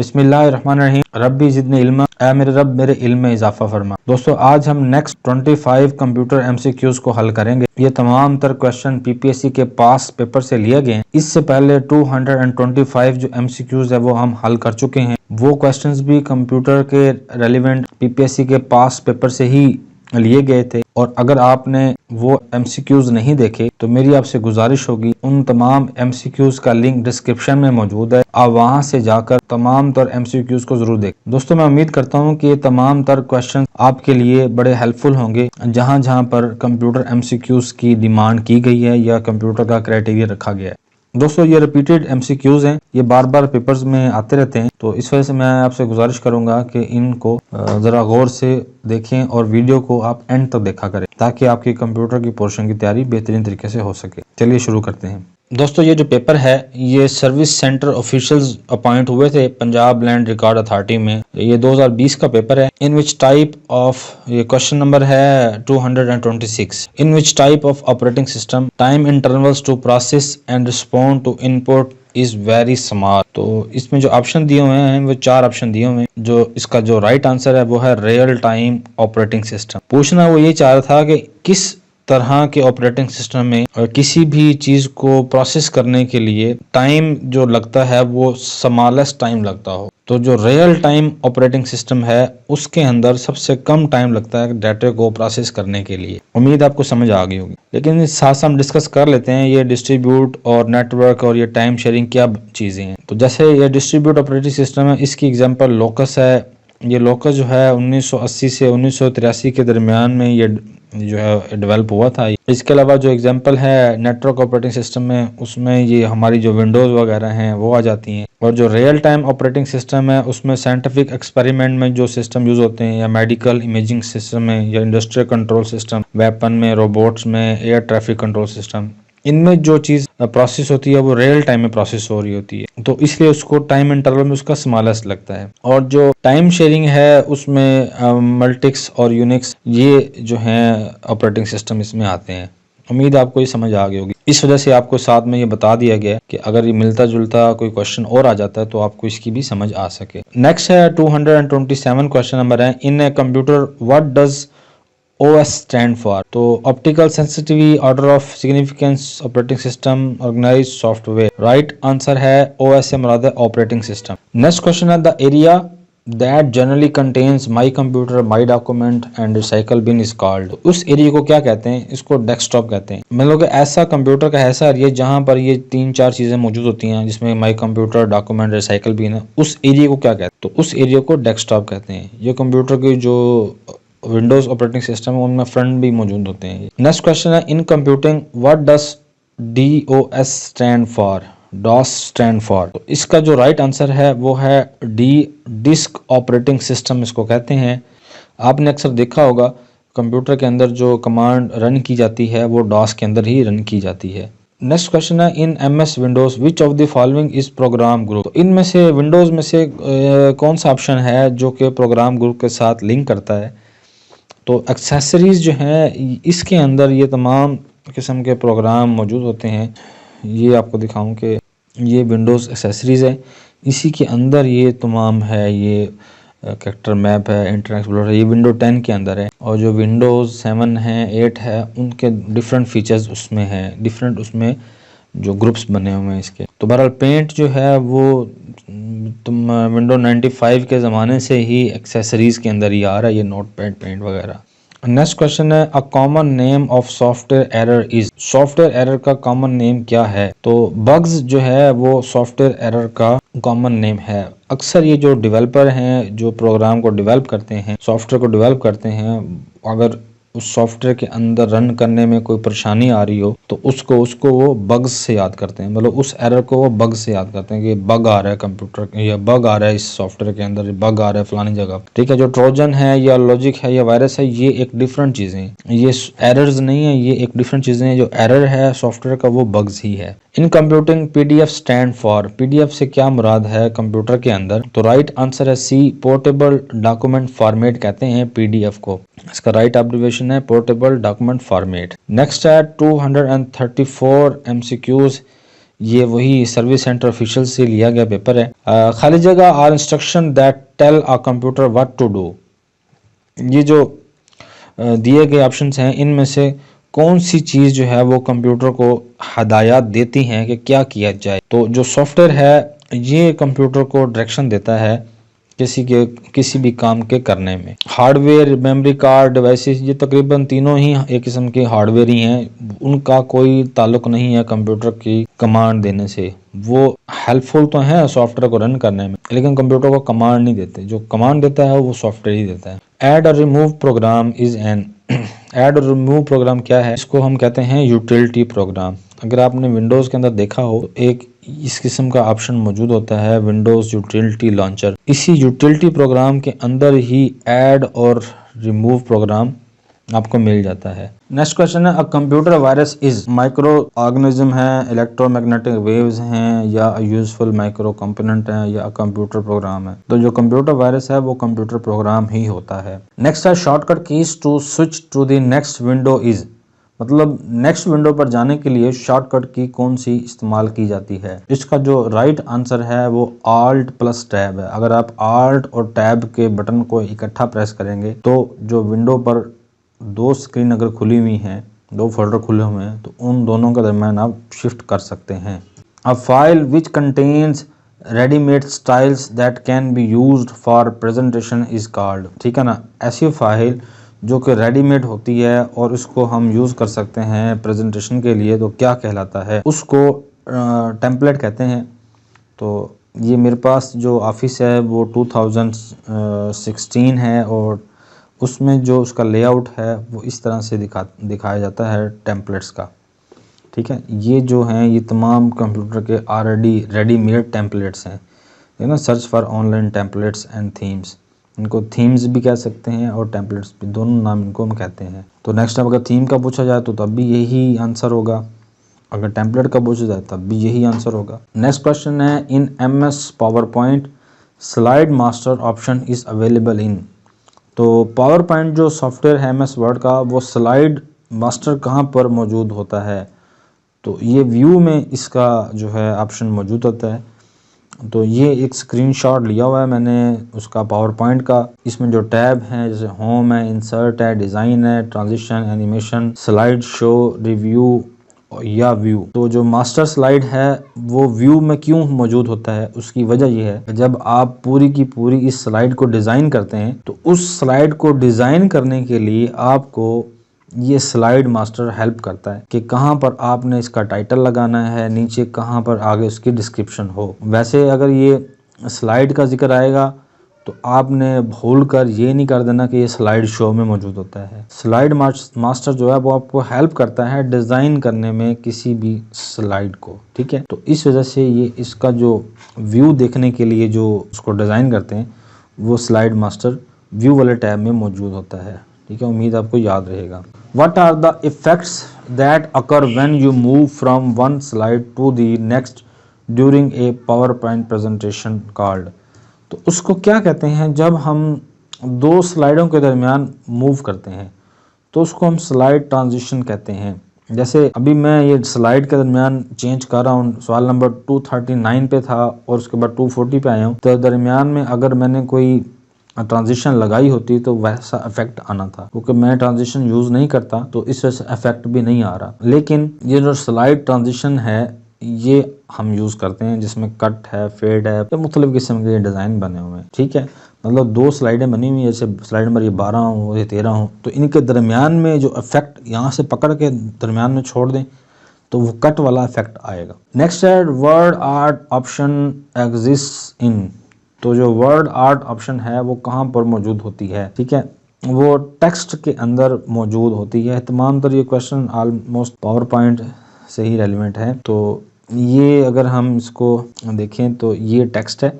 बिस्मिल्लाहिर्रहमानिर्रहीम। रब्बी ज़िदनी इल्मा, ऐ मेरे रब मेरे इल्म में इजाफा फरमा। दोस्तों आज हम नेक्स्ट 25 कंप्यूटर एमसीक्यूज को हल करेंगे। ये तमाम तर क्वेश्चन पीपीएससी के पास पेपर से लिए गए हैं। इससे पहले 225 जो एमसीक्यूज है वो हम हल कर चुके हैं। वो क्वेश्चंस भी कंप्यूटर के रेलिवेंट पीपीएससी के पास पेपर से ही लिए गए थे। और अगर आपने वो एमसीक्यूज नहीं देखे तो मेरी आपसे गुजारिश होगी, उन तमाम एमसीक्यूज का लिंक डिस्क्रिप्शन में मौजूद है, आप वहां से जाकर तमाम तर एमसीक्यूज को जरूर देखें। दोस्तों मैं उम्मीद करता हूं कि ये तमाम तर क्वेश्चन आपके लिए बड़े हेल्पफुल होंगे। जहां जहां पर कंप्यूटर एमसीक्यूज की डिमांड की गई है या कंप्यूटर का क्राइटेरिया रखा गया है। दोस्तों ये रिपीटेड एमसीक्यूज हैं, ये बार बार पेपर्स में आते रहते हैं, तो इस वजह से मैं आपसे गुजारिश करूंगा कि इनको ज़रा गौर से देखें और वीडियो को आप एंड तक देखा करें ताकि आपकी कंप्यूटर की पोर्शन की तैयारी बेहतरीन तरीके से हो सके। चलिए शुरू करते हैं। दोस्तों ये जो पेपर है ये सर्विस सेंटर ऑफिशियल्स अपॉइंट हुए थे पंजाब लैंड रिकॉर्ड अथॉरिटी में। ये 2020 का पेपर है। इन विच टाइप ऑफ, ये क्वेश्चन नंबर है 226, in which type of operating system time intervals to process and respond to input is very small. तो इसमें जो ऑप्शन दिए हुए हैं वो 4 ऑप्शन दिए हुए हैं। जो इसका जो राइट आंसर है वो है रियल टाइम ऑपरेटिंग सिस्टम। पूछना वो ये चाह रहा था कि किस तरह के ऑपरेटिंग सिस्टम में किसी भी चीज को प्रोसेस करने के लिए टाइम जो लगता है वो स्मॉलेस्ट टाइम लगता हो। तो जो रियल टाइम ऑपरेटिंग सिस्टम है उसके अंदर सबसे कम टाइम लगता है डाटा को प्रोसेस करने के लिए। उम्मीद आपको समझ आ गई होगी, लेकिन साथ हम डिस्कस कर लेते हैं ये डिस्ट्रीब्यूट और नेटवर्क और ये टाइम शेयरिंग क्या चीजें हैं। तो जैसे ये डिस्ट्रीब्यूट ऑपरेटिंग सिस्टम है, इसकी एग्जांपल लोकस है। ये लोकस जो है 1980 से 1983 के दरमियान में ये जो है डेवलप हुआ था। इसके अलावा जो एग्जांपल है नेटवर्क ऑपरेटिंग सिस्टम में, उसमें ये हमारी जो विंडोज़ वगैरह हैं वो आ जाती हैं। और जो रियल टाइम ऑपरेटिंग सिस्टम है उसमें साइंटिफिक एक्सपेरिमेंट में जो सिस्टम यूज़ होते हैं, या मेडिकल इमेजिंग सिस्टम में, या इंडस्ट्रियल कंट्रोल सिस्टम, वेपन में, रोबोट्स में, एयर ट्रैफिक कंट्रोल सिस्टम, इनमें जो चीज़ प्रोसेस होती है वो रियल टाइम में प्रोसेस हो रही होती है। तो इसलिए उसको टाइम इंटरवल में उसका स्मॉलेस्ट लगता है। और जो टाइम शेयरिंग है उसमें मल्टिक्स और यूनिक्स ये जो हैं ऑपरेटिंग सिस्टम इसमें आते हैं। उम्मीद आपको ये समझ आ गई होगी। इस वजह से आपको साथ में ये बता दिया गया कि अगर ये मिलता जुलता कोई क्वेश्चन और आ जाता है तो आपको इसकी भी समझ आ सके। नेक्स्ट है 227 क्वेश्चन नंबर है, in a computer what does OS stand for. तो optical sensitivity order of significance operating system organise software. Right answer है OS से मुराद है ऑपरेटिंग सिस्टम। नेक्स्ट क्वेश्चन है the area that generally contains my computer my document and recycle bin is called. उस area को क्या कहते हैं? इसको डेस्कटॉप कहते हैं। मतलब ऐसा कंप्यूटर का ऐसा एरिया जहां पर ये 3-4 चीजें मौजूद होती हैं, जिसमें my computer, document, recycle bin है, उस एरिया को क्या कहते हैं? तो उस एरिया को डेस्कटॉप कहते हैं। ये कंप्यूटर की जो विंडोज ऑपरेटिंग सिस्टम है उनमें फ्रंट भी मौजूद होते हैं। नेक्स्ट क्वेश्चन है in computing what does DOS stand for. DOS stand for. तो इसका जो राइट आंसर है वो है डी, डिस्क ऑपरेटिंग सिस्टम इसको कहते हैं। आपने अक्सर देखा होगा कंप्यूटर के अंदर जो कमांड रन की जाती है वो DOS के अंदर ही रन की जाती है। नेक्स्ट क्वेश्चन है in MS Windows which of the following is program group. तो इनमें से विंडोज में से कौन सा ऑप्शन है जो कि प्रोग्राम ग्रुप के साथ लिंक करता है? तो एक्सेसरीज जो हैं इसके अंदर ये तमाम किस्म के प्रोग्राम मौजूद होते हैं। ये आपको दिखाऊं कि ये विंडोज़ एक्सेसरीज है, इसी के अंदर ये तमाम है। ये कैरेक्टर मैप है, इंटरनेट एक्सप्लोरर है, ये विंडो 10 के अंदर है। और जो विंडोज़ 7 है, 8 है, उनके डिफरेंट फीचर्स उसमें हैं, डिफरेंट उसमें जो ग्रुप्स बने हुए हैं इसके। तो बहरहाल पेंट जो है वो विंडो 95 के ज़माने से ही एक्सेसरीज के अंदर ही आ रहा है, ये नोटपैड, पेंट वगैरह। नेक्स्ट क्वेश्चन है a common name of software error is. Software error का कॉमन नेम क्या है? तो बग्स जो है वो सॉफ्टवेयर एरर का कॉमन नेम है। अक्सर ये जो डेवलपर हैं, जो प्रोग्राम को डेवलप करते हैं, सॉफ्टवेयर को डेवलप करते हैं, अगर उस सॉफ्टवेयर के अंदर रन करने में कोई परेशानी आ रही हो तो उसको वो बग्स से याद करते हैं। मतलब उस एरर को वो बग से याद करते हैं कि बग आ रहा है कंप्यूटर, या बग आ रहा है इस सॉफ्टवेयर के अंदर, बग आ रहा है फलानी जगह। ठीक है, जो ट्रोजन है या लॉजिक है या वायरस है, ये एक डिफरेंट चीजें हैं, ये एरर्स नहीं है, ये एक डिफरेंट चीजें हैं। जो एरर है सॉफ्टवेयर का वो बग्स ही है। In computing PDF stand for. PDF से क्या मुराद है कंप्यूटर के अंदर? तो राइट आंसर है C, पोर्टेबल डॉक्यूमेंट फॉर्मेट कहते हैं PDF को। इसका राइट एब्रिविएशन है पोर्टेबल डॉक्यूमेंट फॉर्मेट। नेक्स्ट है 234 MCQs ये वही सर्विस सेंटर ऑफिशियल से लिया गया पेपर है। खाली जगह are instruction that tell a computer what to do. ये जो दिए गए ऑप्शंस हैं इनमें से कौन सी चीज़ जो है वो कंप्यूटर को हदायत देती हैं कि क्या किया जाए। तो जो सॉफ्टवेयर है ये कंप्यूटर को डायरेक्शन देता है किसी भी काम के करने में। हार्डवेयर, मेमोरी कार्ड, डिवाइसेस, ये तकरीबन तीनों ही एक किस्म के हार्डवेयर ही हैं। उनका कोई ताल्लुक नहीं है कंप्यूटर की कमांड देने से। वो हेल्पफुल तो है सॉफ्टवेयर को रन करने में, लेकिन कंप्यूटर को कमांड नहीं देते। जो कमांड देता है वो सॉफ्टवेयर ही देता है। ऐड और remove program is an add और रिमूव प्रोग्राम क्या है? इसको हम कहते हैं यूटिलिटी प्रोग्राम। अगर आपने विंडोज़ के अंदर देखा हो तो एक इस किस्म का ऑप्शन मौजूद होता है, विंडोज़ यूटिलिटी लॉन्चर। इसी यूटिलिटी प्रोग्राम के अंदर ही ऐड और रिमूव प्रोग्राम आपको मिल जाता है। नेक्स्ट क्वेश्चन है, a computer virus is micro organism है, इलेक्ट्रोमैग्नेटिक वेव्स हैं, या यूजफुल माइक्रो कंपोनेंट है, या कंप्यूटर प्रोग्राम है। तो जो कंप्यूटर वायरस है वो कंप्यूटर प्रोग्राम ही होता है। नेक्स्ट है, shortcut keys to switch to the next window is, मतलब नेक्स्ट विंडो पर जाने के लिए शॉर्टकट की कौन सी इस्तेमाल की जाती है। इसका जो राइट आंसर है वो आल्ट प्लस टैब है। अगर आप आल्ट और टैब के बटन को इकट्ठा प्रेस करेंगे तो जो विंडो पर दो स्क्रीन अगर खुली हुई हैं, दो फोल्डर खुले हुए हैं, तो उन दोनों के दरमियान आप शिफ्ट कर सकते हैं। A file which contains readymade styles that can be used for presentation is called. ठीक है ना, ऐसी फाइल जो कि रेडीमेड होती है और उसको हम यूज़ कर सकते हैं प्रेजेंटेशन के लिए, तो क्या कहलाता है? उसको टेम्पलेट कहते हैं। तो ये मेरे पास जो ऑफिस है वो 2016 है और उसमें जो उसका लेआउट है वो इस तरह से दिखाया जाता है टेम्पलेट्स का। ठीक है, ये जो हैं ये तमाम कंप्यूटर के ऑलरेडी रेडीमेड टेम्पलेट्स हैं। है ना, search for online templates and themes. इनको थीम्स भी कह सकते हैं और टेम्पलेट्स भी, दोनों नाम इनको हम कहते हैं। तो नेक्स्ट टाइम अगर थीम का पूछा जाए तो तब भी यही आंसर होगा, अगर टेम्पलेट का पूछा जाए तब भी यही आंसर होगा। नेक्स्ट क्वेश्चन है, in MS power point slide master option is available in. तो पावर पॉइंट जो सॉफ्टवेयर है MS वर्ड का, वो स्लाइड मास्टर कहाँ पर मौजूद होता है? तो ये व्यू में इसका जो है ऑप्शन मौजूद होता है। तो ये एक स्क्रीनशॉट लिया हुआ है मैंने उसका पावर पॉइंट का। इसमें जो टैब हैं जैसे होम है, इंसर्ट है, डिज़ाइन है, transition, animation, slide show, review या व्यू। तो जो मास्टर स्लाइड है वो व्यू में क्यों मौजूद होता है? उसकी वजह यह है कि जब आप पूरी की पूरी इस स्लाइड को डिज़ाइन करते हैं तो उस स्लाइड को डिज़ाइन करने के लिए आपको ये स्लाइड मास्टर हेल्प करता है कि कहाँ पर आपने इसका टाइटल लगाना है, नीचे कहाँ पर आगे उसकी डिस्क्रिप्शन हो। वैसे अगर ये स्लाइड का जिक्र आएगा तो आपने भूल कर ये नहीं कर देना कि ये स्लाइड शो में मौजूद होता है। स्लाइड मास्टर जो है वो आपको हेल्प करता है डिज़ाइन करने में किसी भी स्लाइड को। ठीक है, तो इस वजह से ये इसका जो व्यू देखने के लिए जो उसको डिज़ाइन करते हैं वो स्लाइड मास्टर व्यू वाले टैब में मौजूद होता है। ठीक है, उम्मीद आपको याद रहेगा। What are the effects that occur when you move from one slide to the next during a PowerPoint presentation called? तो उसको क्या कहते हैं जब हम दो स्लाइडों के दरमियान मूव करते हैं? तो उसको हम स्लाइड ट्रांजिशन कहते हैं। जैसे अभी मैं ये स्लाइड के दरमियान चेंज कर रहा हूँ, सवाल नंबर 239 पे था और उसके बाद 240 पे आया हूँ, तो दरमियान में अगर मैंने कोई ट्रांजिशन लगाई होती तो वैसा इफेक्ट आना था। क्योंकि मैं ट्रांजिशन यूज़ नहीं करता तो इस वजह से इफेक्ट भी नहीं आ रहा। लेकिन ये जो स्लाइड ट्रांजिशन है ये हम यूज़ करते हैं, जिसमें कट है, फेड है, तो मुख्तलिफ किस्म के डिज़ाइन बने हुए हैं। ठीक है, मतलब दो स्लाइडें बनी हुई है, जैसे स्लाइड नंबर ये 12 हो या 13 हो, तो इनके दरमियान में जो इफेक्ट यहाँ से पकड़ के दरमियान में छोड़ दें तो वो कट वाला इफेक्ट आएगा। नेक्स्ट है, word art option exist in. तो जो वर्ड आर्ट ऑप्शन है वो कहाँ पर मौजूद होती है? ठीक है, वो टेक्स्ट के अंदर मौजूद होती है। तमाम तर ये क्वेश्चन ऑलमोस्ट पावर पॉइंट से ही रेलिवेंट है। तो ये अगर हम इसको देखें तो ये टेक्स्ट है,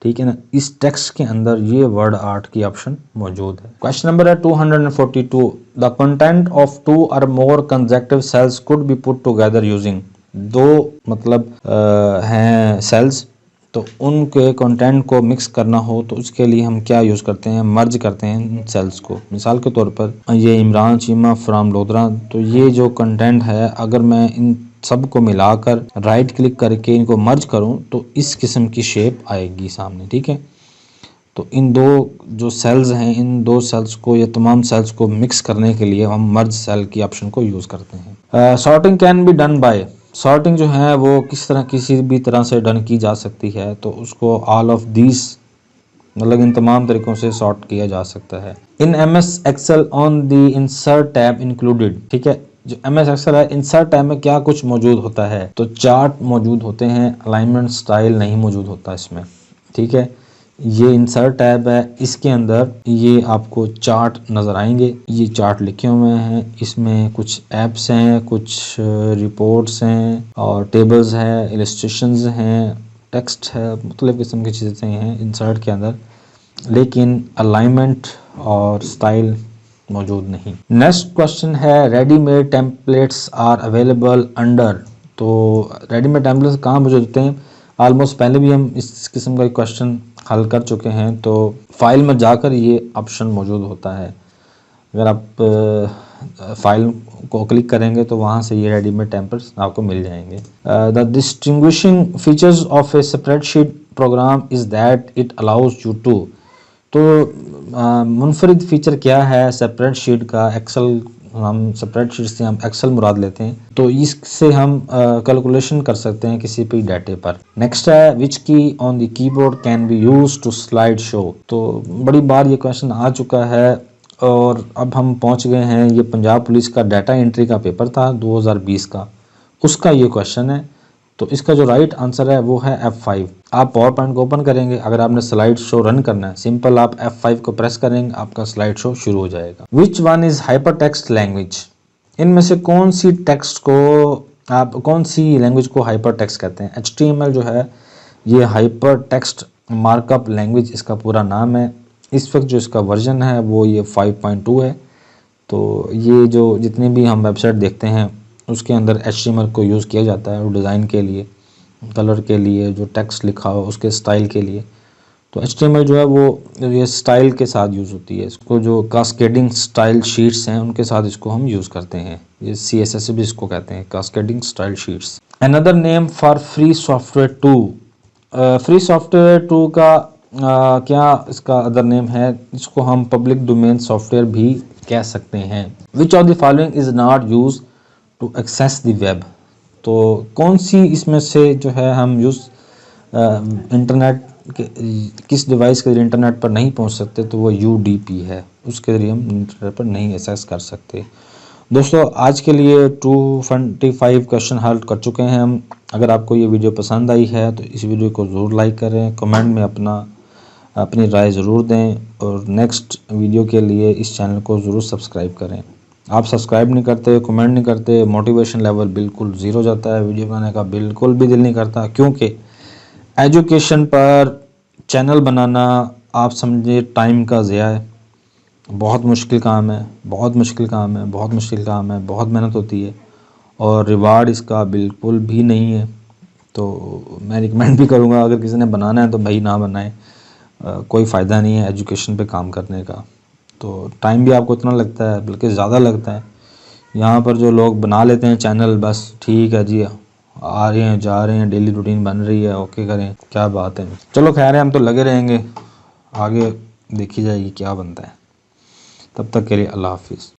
ठीक है ना, इस टेक्स्ट के अंदर ये वर्ड आर्ट की ऑप्शन मौजूद है। क्वेश्चन नंबर है 242, the content of 2 or more consecutive cells could be put together using. दो मतलब हैं सेल्स, तो उनके कंटेंट को मिक्स करना हो तो उसके लिए हम क्या यूज़ करते हैं? मर्ज करते हैं सेल्स को। मिसाल के तौर पर ये इमरान चीमा फ्राम लोधरा, तो ये जो कंटेंट है अगर मैं इन सबको मिलाकर राइट क्लिक करके इनको मर्ज करूं तो इस किस्म की शेप आएगी सामने, ठीक है। तो इन दो जो सेल्स हैं, इन दो सेल्स को या तमाम सेल्स को मिक्स करने के लिए हम मर्ज सेल की ऑप्शन को यूज़ करते हैं। Sorting can be done by, sorting जो है वो किसी भी तरह से डन की जा सकती है, तो उसको ऑल ऑफ दीज मतलब इन तमाम तरीकों से सॉर्ट किया जा सकता है। In M S Excel on the insert tab included, ठीक है। जो एम एस एक्सेल है, इंसर्ट टैब में क्या कुछ मौजूद होता है, तो चार्ट मौजूद होते हैं, अलाइनमेंट स्टाइल नहीं मौजूद होता इसमें, ठीक है। ये इंसर्ट टैब है, इसके अंदर ये आपको चार्ट नज़र आएंगे, ये चार्ट लिखे हुए हैं, इसमें कुछ ऐप्स हैं, कुछ रिपोर्ट्स हैं और टेबल्स हैं, इलस्ट्रेशंस हैं, टेक्स्ट है, मुख्तलिफ़ किस्म की चीज़ें हैं इंसर्ट के अंदर, लेकिन अलाइनमेंट और स्टाइल मौजूद नहीं। नेक्स्ट क्वेश्चन है readymade templates are available under, तो रेडीमेड टेम्पलेट्स कहाँ मौजूद होते हैं, ऑलमोस्ट पहले भी हम इस किस्म का क्वेश्चन हल कर चुके हैं। तो फाइल में जाकर ये ऑप्शन मौजूद होता है, अगर आप फाइल को क्लिक करेंगे तो वहाँ से ये रेडीमेड टेम्पलेट्स आपको मिल जाएंगे। The distinguishing features of a spreadsheet program is that it allows you to, तो मुनफरिद फ़ीचर क्या है स्प्रेडशीट का, एक्सेल, हम स्प्रेडशीट से हम एक्सेल मुराद लेते हैं, तो इससे हम कैलकुलेशन कर सकते हैं किसी भी डाटे पर। नेक्स्ट है which key on the keyboard can be use to slide show, तो बड़ी बार ये क्वेश्चन आ चुका है और अब हम पहुंच गए हैं, ये पंजाब पुलिस का डाटा एंट्री का पेपर था 2020 का, उसका ये क्वेश्चन है। तो इसका जो राइट आंसर है वो है F5। आप पावर पॉइंट को ओपन करेंगे, अगर आपने स्लाइड शो रन करना है, सिंपल आप F5 को प्रेस करेंगे, आपका स्लाइड शो शुरू हो जाएगा। Which one is hyper text language, इनमें से कौन सी टेक्स्ट को आप कौन सी लैंग्वेज को हाइपर टेक्स्ट कहते हैं। HTML जो है ये हाइपर टेक्स्ट मार्कअप लैंग्वेज इसका पूरा नाम है। इस वक्त जो इसका वर्जन है वो ये 5.2 है। तो ये जो जितने भी हम वेबसाइट देखते हैं उसके अंदर HTML को यूज़ किया जाता है डिज़ाइन के लिए, कलर के लिए, जो टेक्स्ट लिखा हो उसके स्टाइल के लिए। तो HTML जो है वो ये स्टाइल के साथ यूज़ होती है, इसको जो कास्केडिंग स्टाइल शीट्स हैं उनके साथ इसको हम यूज़ करते हैं, ये CSS भी इसको कहते हैं, cascading style sheets. Another name for free software 2, free software 2 का क्या इसका अदर नेम है, इसको हम पब्लिक डोमेन सॉफ्टवेयर भी कह सकते हैं। Which of the following is not use to access the web, तो कौन सी इसमें से जो है हम यूज़ इंटरनेट के किस डिवाइस के जरिए इंटरनेट पर नहीं पहुंच सकते, तो वो UDP है, उसके जरिए हम इंटरनेट पर नहीं एक्सेस कर सकते। दोस्तों आज के लिए 225 क्वेश्चन हल कर चुके हैं हम। अगर आपको ये वीडियो पसंद आई है तो इस वीडियो को ज़रूर लाइक करें, कमेंट में अपनी राय ज़रूर दें और नेक्स्ट वीडियो के लिए इस चैनल को ज़रूर सब्सक्राइब करें। आप सब्सक्राइब नहीं करते, कमेंट नहीं करते, मोटिवेशन लेवल बिल्कुल ज़ीरो जाता है, वीडियो बनाने का बिल्कुल भी दिल नहीं करता, क्योंकि एजुकेशन पर चैनल बनाना आप समझिए टाइम का ज़िया है, बहुत मुश्किल काम है, बहुत मुश्किल काम है, बहुत मुश्किल काम है, बहुत मेहनत होती है और रिवार्ड इसका बिल्कुल भी नहीं है। तो मैं रिकमेंड भी करूँगा अगर किसी ने बनाना है तो भाई ना बनाए, कोई फ़ायदा नहीं है एजुकेशन पे काम करने का। तो टाइम भी आपको इतना लगता है, बल्कि ज़्यादा लगता है। यहाँ पर जो लोग बना लेते हैं चैनल, बस ठीक है जी, आ रहे हैं जा रहे हैं, डेली रूटीन बन रही है, ओके करें, क्या बात है। चलो खैर है, हम तो लगे रहेंगे, आगे देखी जाएगी क्या बनता है। तब तक के लिए अल्लाह हाफिज़।